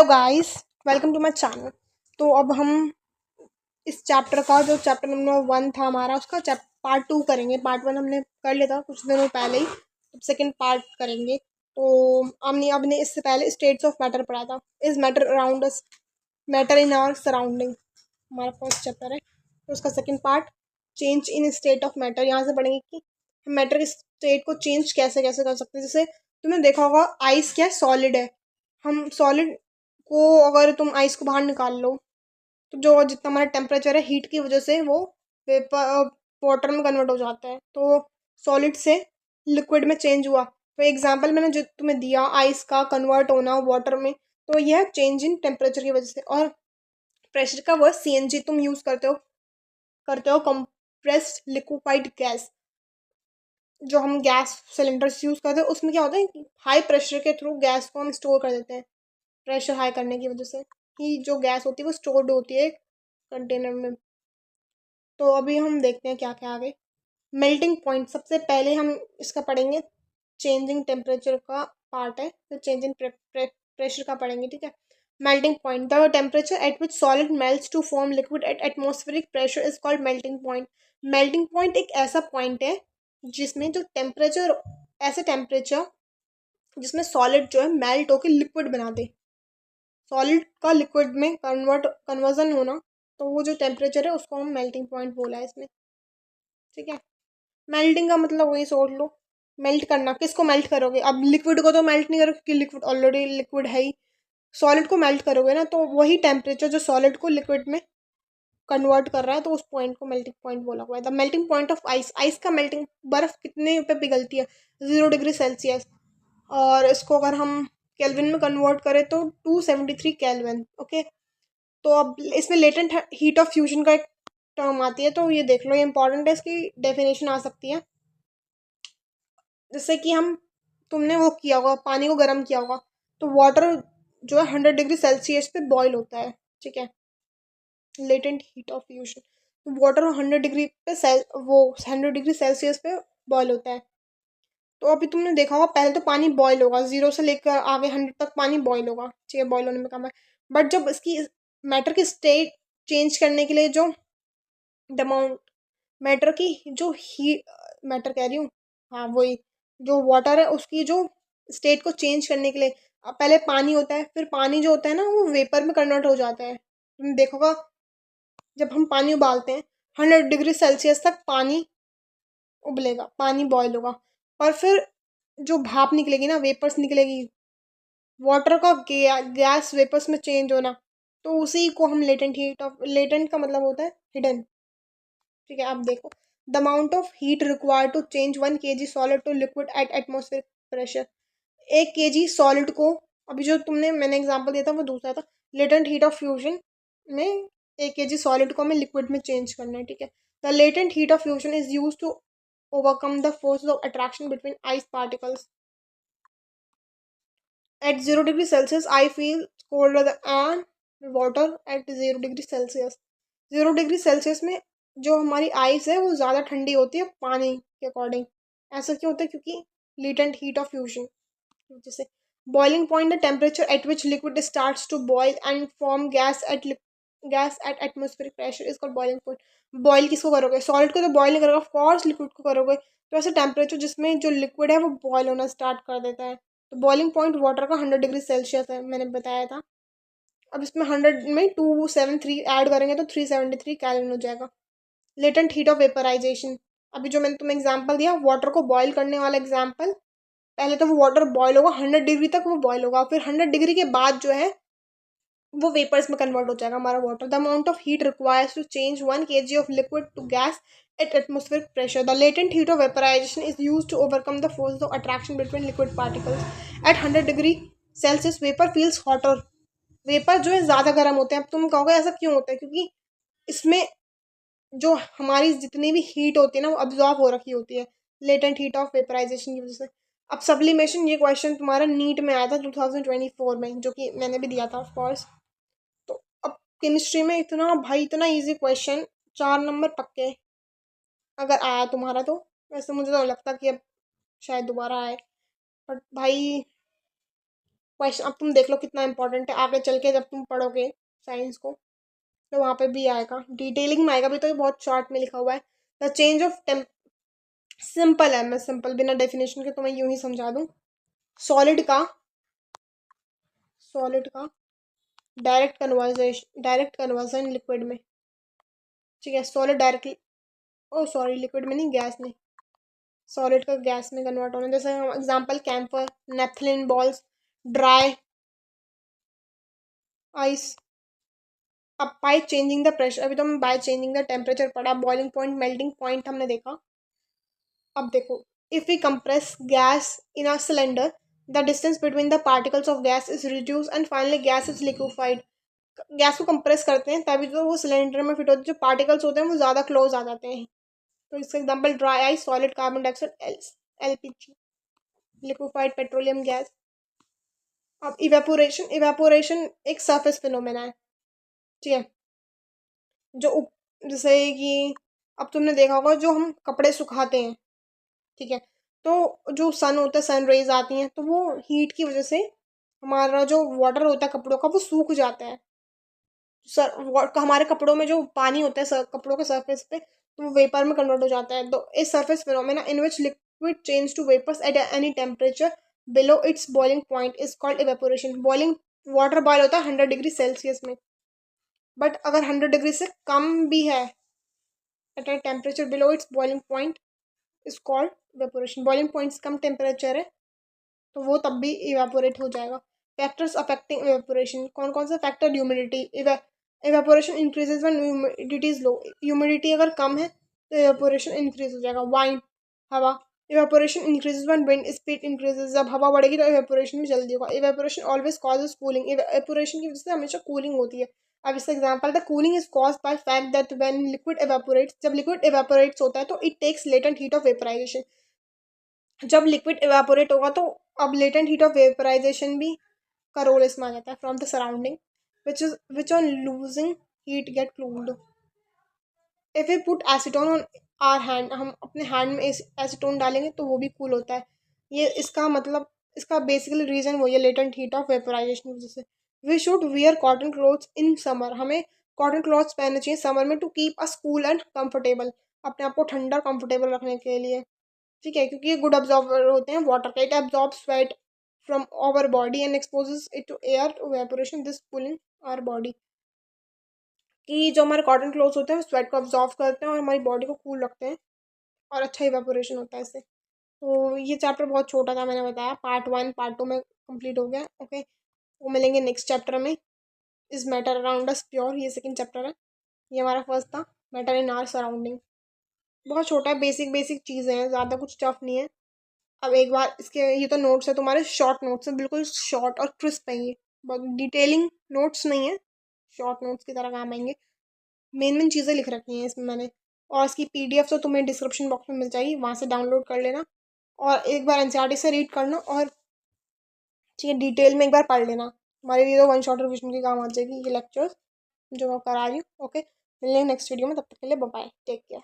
Guys, welcome to my channel. तो अब हम इस चैप्टर का जो चैप्टर नंबर 1 था हमारा, उसका पार्ट 2 करेंगे। पार्ट 1 हमने कर लिया था कुछ दिनों पहले ही, अब सेकंड पार्ट करेंगे। तो हमने इससे पहले स्टेट्स ऑफ मैटर पढ़ा था। Is matter around us, matter in our surrounding, हमारा फर्स्ट चैप्टर है। तो उसका second part change in state of matter. यहाँ से पढ़ेंगे कि हम मैटर के स्टेट को चेंज कैसे कैसे कर सकते हैं। जैसे तुमने देखा होगा, आइस क्या है, सॉलिड है। हम सॉलिड को, अगर तुम आइस को बाहर निकाल लो तो जो जितना हमारा टेम्परेचर है, हीट की वजह से वो वेपर वाटर में कन्वर्ट हो जाता है। तो सॉलिड से लिक्विड में चेंज हुआ। तो एग्जांपल मैंने जो तुम्हें दिया, आइस का कन्वर्ट होना वाटर में, तो यह चेंज इन टेम्परेचर की वजह से। और प्रेशर का वर्ड सीएनजी तुम यूज़ करते हो कंप्रेस्ड लिक्विफाइड गैस। जो हम गैस सिलेंडर्स यूज़ करते हैं, उसमें क्या होता है कि हाई प्रेशर के थ्रू गैस को हम स्टोर कर देते हैं। प्रेशर हाई करने की वजह से ही जो गैस होती है वो स्टोर्ड होती है कंटेनर में। तो अभी हम देखते हैं क्या क्या आगे। मेल्टिंग पॉइंट, सबसे पहले हम इसका पढ़ेंगे। चेंजिंग टेम्परेचर का पार्ट है, तो चेंजिंग प्रेशर का पढ़ेंगे, ठीक है। Melting point, the temperature at which solid melts to form liquid at atmospheric pressure is called melting point. Melting point एक ऐसा पॉइंट है जिसमें जो टेम्परेचर, ऐसे टेम्परेचर जिसमें सॉलिड जो है मेल्ट होकर लिक्विड बना दे, सॉलिड का लिक्विड में कन्वर्जन होना, तो वो जो टेम्परेचर है उसको हम मेल्टिंग पॉइंट बोला है इसमें, ठीक है। मेल्टिंग का मतलब वही सोच लो, मेल्ट करना। किसको मेल्ट करोगे? अब लिक्विड को तो मेल्ट नहीं करोगे क्योंकि लिक्विड ऑलरेडी लिक्विड है ही। सॉलिड को मेल्ट करोगे ना, तो वही टेम्परेचर जो सॉलिड को लिक्विड में कन्वर्ट कर रहा है, तो उस पॉइंट को मेल्टिंग पॉइंट बोला हुआ है। The melting point of ice, ice का मेल्टिंग, बर्फ कितने पे पिघलती है? 0 डिग्री सेल्सियस। और इसको अगर हम केल्विन में कन्वर्ट करें तो 273 केल्विन, ओके। तो अब इसमें लेटेंट हीट ऑफ फ्यूजन का एक टर्म आती है, तो ये देख लो, ये इंपॉर्टेंट है, इसकी डेफिनेशन आ सकती है। जैसे कि तुमने वो किया होगा, पानी को गर्म किया होगा, तो वाटर जो है 100 डिग्री सेल्सियस पे बॉयल होता है, ठीक है। लेटेंट हीट ऑफ फ्यूजन, तो वाटर 100 डिग्री पे वो 100 डिग्री सेल्सियस पे बॉयल होता है। तो अभी तुमने देखा होगा, पहले तो पानी बॉयल होगा, 0 से लेकर आगे 100 तक पानी बॉयल होगा, ठीक है, बॉयल होने में काम है। बट जब इसकी मैटर की स्टेट चेंज करने के लिए जो द अमाउंट, मैटर की जो ही मैटर कह रही हूँ, हाँ वही, जो वाटर है उसकी जो स्टेट को चेंज करने के लिए पहले पानी होता है, फिर पानी जो होता है ना वो वेपर में कन्वर्ट हो जाता है। तुम देखोगा, जब हम पानी उबालते हैं, 100 डिग्री सेल्सियस तक पानी उबलेगा, पानी बॉयल होगा, और फिर जो भाप निकलेगी ना, वेपर्स निकलेगी, वाटर का गैस वेपर्स में चेंज होना, तो उसी को हम लेटेंट हीट ऑफ, लेटेंट का मतलब होता है हिडन, ठीक है। आप देखो, the amount of heat required to change 1 kg solid to liquid at atmospheric pressure. 1 kg solid को, अभी जो तुमने मैंने एग्जांपल दिया था वो दूसरा था, लेटेंट हीट ऑफ फ्यूजन में 1 kg सॉलिड को हमें लिक्विड में चेंज करना है, ठीक है। The latent heat of fusion is use to overcome the force of attraction between ice particles at 0 degree Celsius. I feel colder and water at 0 degree Celsius. 0 degree Celsius में जो हमारी ice है वो ज़्यादा ठंडी होती है पानी के अकॉर्डिंग। ऐसा क्यों होता है? क्योंकि लेटेंट हीट ऑफ फ्यूजन, जैसे boiling point, the temperature at which liquid starts to boil and form gas at atmospheric pressure is called boiling point. Boil किसको करोगे? सॉलिड को तो बॉयल नहीं करोगे, ऑफ कोर्स लिक्विड को करोगे। तो ऐसे टेम्परेचर जिसमें जो लिक्विड है वो बॉयल होना स्टार्ट कर देता है, तो बॉइलिंग पॉइंट वाटर का 100 डिग्री सेल्सियस है, मैंने बताया था। अब इसमें 100 में 273 ऐड करेंगे तो 373 कैलोरी हो जाएगा। लेटेंट हीट ऑफ वेपराइजेशन, अभी जो मैंने तुम्हें एग्जांपल दिया, वाटर को बॉयल करने वाला एग्जांपल, पहले तो वो वाटर बॉयल होगा, 100 डिग्री तक वो बॉयल होगा, फिर 100 डिग्री के बाद जो है वो वेपर्स में कन्वर्ट हो जाएगा हमारा water. The amount of heat requires to change 1 kg of liquid to gas at atmospheric pressure. The latent heat of vaporisation is use to overcome the force of attraction between liquid particles at 100 degree Celsius. Vapour feels hotter, vapour जो है ज़्यादा गर्म होते हैं। अब तुम कहोगे ऐसा क्यों होता है? क्योंकि इसमें जो हमारी जितनी भी हीट होती है ना वो अब्जॉर्ब हो रखी होती है लेटेंट हीट ऑफ वेपराइजेशन की वजह से। अब सब्लिमेशन, ये क्वेश्चन तुम्हारा नीट में आया था 2024 में, जो कि मैंने भी दिया था ऑफ कोर्स। तो अब केमिस्ट्री में इतना भाई, इतना इजी क्वेश्चन, 4 नंबर पक्के अगर आया तुम्हारा तो। वैसे मुझे तो लगता कि अब शायद दोबारा आए, बट भाई क्वेश्चन अब तुम देख लो कितना इंपॉर्टेंट है, आगे चल के जब तुम पढ़ोगे साइंस को तो वहाँ पे भी आएगा, डिटेलिंग में आएगा। भी तो ये बहुत शॉर्ट में लिखा हुआ है। The change of temp, simple है, मैं सिंपल बिना डेफिनेशन के तुम्हें यूं ही समझा दूँ। सॉलिड का सॉलिड का डायरेक्ट कन्वर्जन लिक्विड में, ठीक है। सॉलिड डायरेक्टली, ओ सॉरी, लिक्विड में नहीं, गैस में। सॉलिड का गैस में कन्वर्ट होना, जैसे हम example camphor, naphthalene balls, dry ice. अब बाय चेंजिंग द प्रेशर, अभी तो हम बाय चेंजिंग द टेम्परेचर पढ़ा, बॉइलिंग पॉइंट, मेल्टिंग पॉइंट हमने देखा। अब देखो, if we compress gas in a cylinder, the distance between the particles of gas is reduce and finally gas is liquefied. Gas को compress करते हैं तभी तो वो सिलेंडर में फिट होते हैं, जो पार्टिकल्स होते हैं वो ज़्यादा क्लोज आ जाते हैं। तो इसका example dry ice, solid carbon dioxide, LPG, liquefied petroleum gas. अब इवेपोरेशन, इवेपोरेशन एक सरफेस फिनोमेना है, ठीक है। जो जैसे कि अब तुमने देखा होगा जो हम कपड़े सुखाते हैं, ठीक है, तो जो सन होता है, सन रेज आती हैं तो वो हीट की वजह से हमारा जो वाटर होता है कपड़ों का वो सूख जाता है। हमारे कपड़ों में जो पानी होता है कपड़ों के सरफेस पे, तो वो वेपर में कन्वर्ट हो जाता है। तो इस surface phenomena in which liquid change to vapours at any temperature below its boiling point is called evaporation. Boiling, water boil होता है 100 डिग्री सेल्सियस में, बट अगर 100 डिग्री से कम भी है at a temperature below its boiling point is called evaporation. Boiling point से कम टेम्परेचर है तो वो तब भी इवेपोरेट हो जाएगा। फैक्टर्स अफेक्टिंग इवेपोरेशन, कौन कौन सा factor? Humidity, evaporation increases when humidity is low. Humidity अगर कम है तो इवेपोरेशन इंक्रीज हो जाएगा। वाइन, हवा, evaporation increases when wind speed increases. जब हवा बढ़ेगी तो इवेपोरेशन भी जल्दी होगा। Evaporation always causes cooling, evaporation की वजह से हमेशा कूलिंग होती है। अब इसका example the cooling is caused by fact that when liquid evaporates, जब लिक्विड इवेपोरेट्स होता है तो it takes latent heat of vaporisation. जब लिक्विड इवेपोरेट होगा तो अब लेटेंट हीट ऑफ वेपराइजेशन भी का रोल इसमें आ जाता है from the surrounding which on losing heat get cooled. If we put acetone on our hand, हम अपने हैंड में एसीटोन डालेंगे तो वो भी कूल होता है। ये इसका मतलब, इसका बेसिकली रीजन वही है, लेटेंट हीट ऑफ वेपराइजेशन की वजह से। We should wear cotton clothes in summer, हमें कॉटन क्लॉथ्स पहनने चाहिए समर में to keep us cool and comfortable, अपने आप को ठंडा कंफर्टेबल रखने के लिए, ठीक है। क्योंकि ये गुड अब्जॉर्बर होते हैं वाटर का। It absorb sweat from our body and exposes it to air to evaporation, this cooling our body. कि जो हमारे कॉटन क्लोथ्स होते हैं वो स्वेट को अब्जॉर्व करते हैं और हमारी बॉडी को कूल रखते हैं और अच्छा इवेपोरेशन होता है इससे। तो ये चैप्टर बहुत छोटा था, मैंने बताया, पार्ट 1 पार्ट 2 में कंप्लीट हो गया। ओके, वो मिलेंगे नेक्स्ट चैप्टर में। Is matter around us pure, ये सेकंड चैप्टर है। ये हमारा फर्स्ट था, मैटर इन आवर सराउंडिंग। बहुत छोटा है, बेसिक बेसिक चीज़ें हैं, ज़्यादा कुछ टफ नहीं है। अब एक बार इसके, ये तो नोट्स है तुम्हारे, शॉर्ट नोट्स है, बिल्कुल शॉर्ट और क्रिस्प है ये, बहुत डिटेलिंग नोट्स नहीं है, शॉर्ट नोट्स की तरह काम आएंगे। मेन मेन चीज़ें लिख रखी हैं इसमें मैंने। और इसकी पीडीएफ तो तुम्हें डिस्क्रिप्शन बॉक्स में मिल जाएगी, वहाँ से डाउनलोड कर लेना और एक बार एनसीईआरटी से रीड करना और ठीक है डिटेल में एक बार पढ़ लेना। हमारे लिए तो वन शॉट रिविजन की काम आ जाएगी ये लेक्चर्स जो मैं करा रही हूँ। ओके, मिलेंगे नेक्स्ट वीडियो में, तब तक के लिए बाय बाय, टेक केयर।